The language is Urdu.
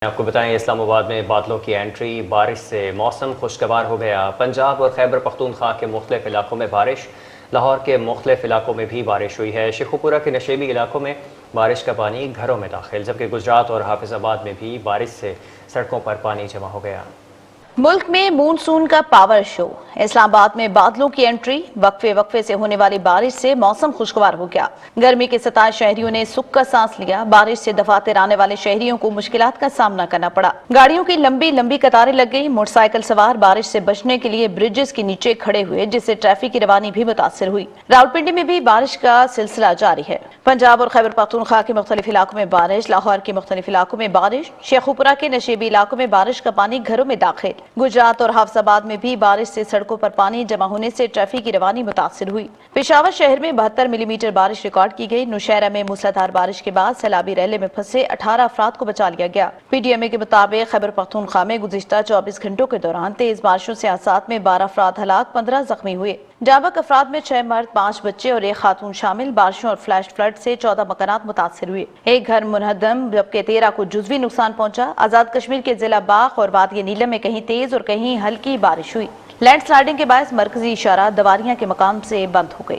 آپ کو بتائیں اسلام آباد میں بادلوں کی انٹری، بارش سے موسم خوشگوار ہو گیا۔ پنجاب اور خیبر پختونخوا کے مختلف علاقوں میں بارش، لاہور کے مختلف علاقوں میں بھی بارش ہوئی ہے۔ شیخوپورہ کے نشیبی علاقوں میں بارش کا پانی گھروں میں داخل، جبکہ گجرات اور حافظ آباد میں بھی بارش سے سڑکوں پر پانی جمع ہو گیا۔ ملک میں مونسون کا پاور شو، اسلام آباد میں بادلوں کی انٹری، وقفے وقفے سے ہونے والی بارش سے موسم خوشگوار ہو گیا۔ گرمی کے ستائے شہریوں نے سکھ کا سانس لیا۔ بارش سے دفاتر آنے والے شہریوں کو مشکلات کا سامنا کرنا پڑا۔ گاڑیوں کی لمبی لمبی قطاریں لگ گئی۔ موٹر سائیکل سوار بارش سے بچنے کے لیے برجز کے نیچے کھڑے ہوئے، جس سے ٹریفک کی روانی بھی متاثر ہوئی۔ راولپنڈی میں بھی بارش کا سلسلہ جاری ہے۔ پنجاب اور خیبر پختونخوا کے مختلف علاقوں میں بارش، لاہور کے مختلف علاقوں میں بارش، شیخوپورہ کے نشیبی علاقوں میں بارش کا پانی گھروں میں داخل۔ گجرات اور حافظ آباد میں بھی بارش سے سڑکوں پر پانی جمع ہونے سے ٹریفک کی روانی متاثر ہوئی۔ پشاور شہر میں 72 ملی میٹر بارش ریکارڈ کی گئی۔ نوشہرہ میں موسلادھار بارش کے بعد سیلابی ریلے میں پھنسے 18 افراد کو بچا لیا گیا۔ پی ڈی ایم اے کے مطابق خیبر پختونخوا میں گزشتہ 24 گھنٹوں کے دوران تیز بارشوں سے حادثات میں 12 افراد ہلاک، 15 زخمی ہوئے۔ جابک افراد میں 6 مرد، 5 بچے اور 1 خاتون شامل۔ بارشوں اور فلیش فلڈ سے 14 مکانات متاثر ہوئے۔ ایک گھر منہدم، جبکہ 13 کو جزوی نقصان پہنچا۔ آزاد کشمیر کے ضلع باغ اور وادی نیلم میں کہیں تیز اور کہیں ہلکی بارش ہوئی۔ لینڈ سلائیڈنگ کے باعث مرکزی اشارہ دواریاں کے مقام سے بند ہو گئی۔